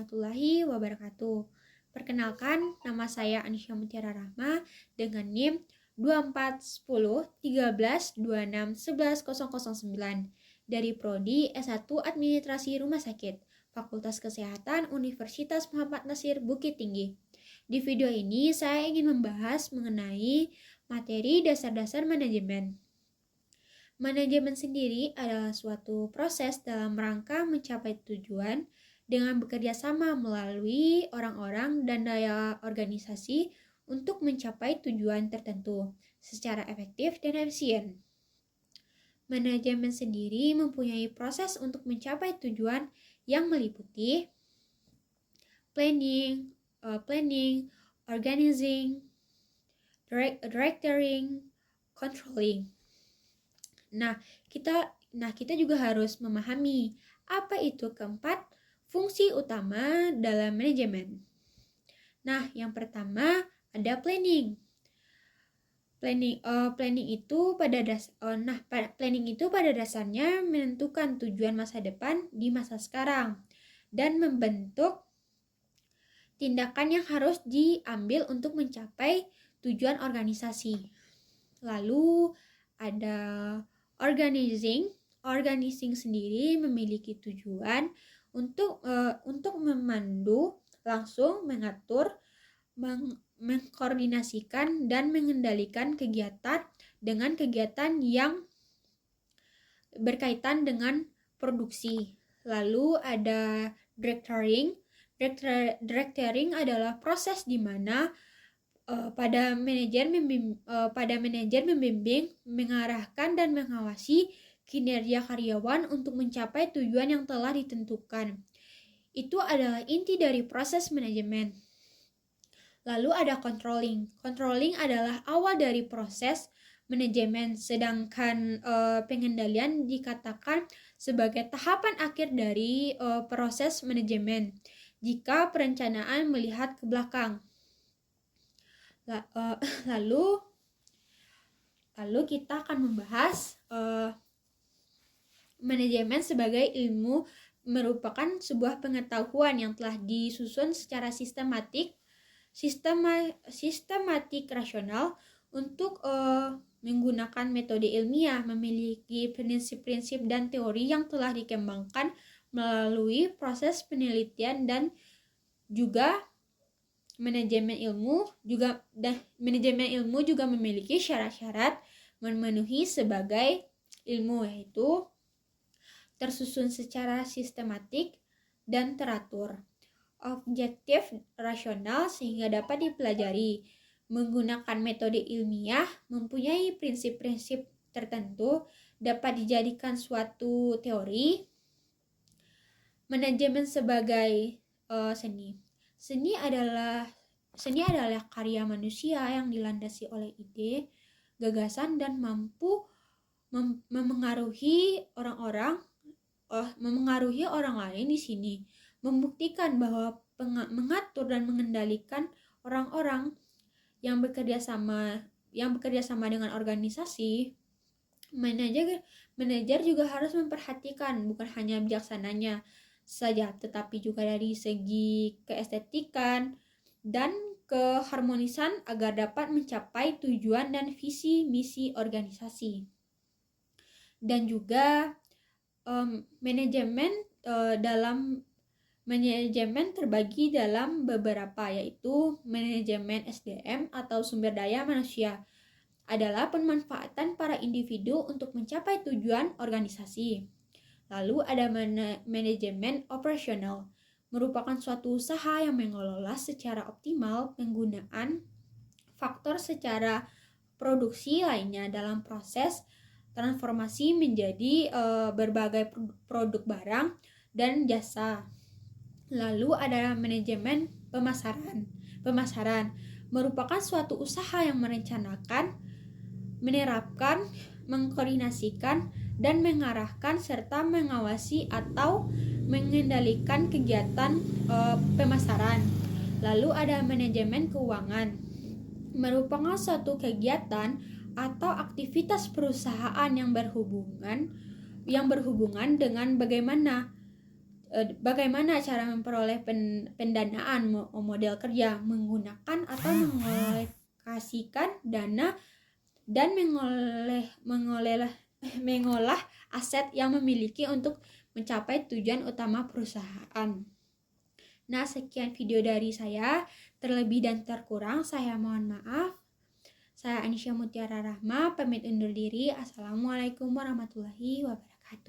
warahmatullahi wabarakatuh. Perkenalkan, nama saya Anisha Mutiara Rahma dengan NIM 24101326110009 dari Prodi S1 Administrasi Rumah Sakit, Fakultas Kesehatan Universitas Muhammad Nasir Bukit Tinggi. Di video ini saya ingin membahas mengenai materi dasar-dasar manajemen. Manajemen sendiri adalah suatu proses dalam rangka mencapai tujuan dengan bekerja sama melalui orang-orang dan daya organisasi untuk mencapai tujuan tertentu secara efektif dan efisien. Manajemen sendiri mempunyai proses untuk mencapai tujuan yang meliputi planning, organizing, directing, controlling. Nah, kita juga harus memahami apa itu keempat fungsi utama dalam manajemen. Nah, yang pertama ada planning. Planning itu pada dasarnya menentukan tujuan masa depan di masa sekarang dan membentuk tindakan yang harus diambil untuk mencapai tujuan organisasi. Lalu ada organizing sendiri memiliki tujuan untuk memandu, langsung mengatur, mengkoordinasikan dan mengendalikan kegiatan yang berkaitan dengan produksi. Lalu ada directoring. Directoring adalah proses di mana pada manajer membimbing, mengarahkan dan mengawasi kinerja karyawan untuk mencapai tujuan yang telah ditentukan. Itu adalah inti dari proses manajemen. Lalu ada controlling. Controlling adalah awal dari proses manajemen, sedangkan pengendalian dikatakan sebagai tahapan akhir dari proses manajemen jika perencanaan melihat ke belakang. Lalu kita akan membahas manajemen sebagai ilmu merupakan sebuah pengetahuan yang telah disusun secara sistematik rasional untuk menggunakan metode ilmiah, memiliki prinsip-prinsip dan teori yang telah dikembangkan melalui proses penelitian dan juga manajemen ilmu juga memiliki syarat-syarat memenuhi sebagai ilmu, yaitu tersusun secara sistematik dan teratur, objektif, rasional sehingga dapat dipelajari, menggunakan metode ilmiah, mempunyai prinsip-prinsip tertentu, dapat dijadikan suatu teori. Manajemen sebagai seni. Seni adalah karya manusia yang dilandasi oleh ide, gagasan dan mampu memengaruhi orang lain di sini, membuktikan bahwa mengatur dan mengendalikan orang-orang yang bekerja sama dengan organisasi. Manajer juga harus memperhatikan bukan hanya bijaksananya saja, tetapi juga dari segi keestetikan dan keharmonisan agar dapat mencapai tujuan dan visi misi organisasi. Dan juga manajemen terbagi dalam beberapa, yaitu manajemen SDM atau sumber daya manusia adalah pemanfaatan para individu untuk mencapai tujuan organisasi. Lalu ada manajemen operasional, merupakan suatu usaha yang mengelola secara optimal penggunaan faktor secara produksi lainnya dalam proses transformasi menjadi berbagai produk barang dan jasa. Lalu ada manajemen pemasaran, merupakan suatu usaha yang merencanakan, menerapkan, mengkoordinasikan, dan mengarahkan serta mengawasi atau mengendalikan kegiatan pemasaran. Lalu ada manajemen keuangan, merupakan suatu kegiatan atau aktivitas perusahaan yang berhubungan dengan bagaimana bagaimana cara memperoleh pendanaan model kerja, menggunakan atau mengalokasikan dana dan mengolah aset yang memiliki untuk mencapai tujuan utama perusahaan. Nah, sekian video dari saya. Terlebih dan terkurang saya mohon maaf. Saya Anisya Mutiara Rahma, pamit undur diri. Assalamualaikum warahmatullahi wabarakatuh.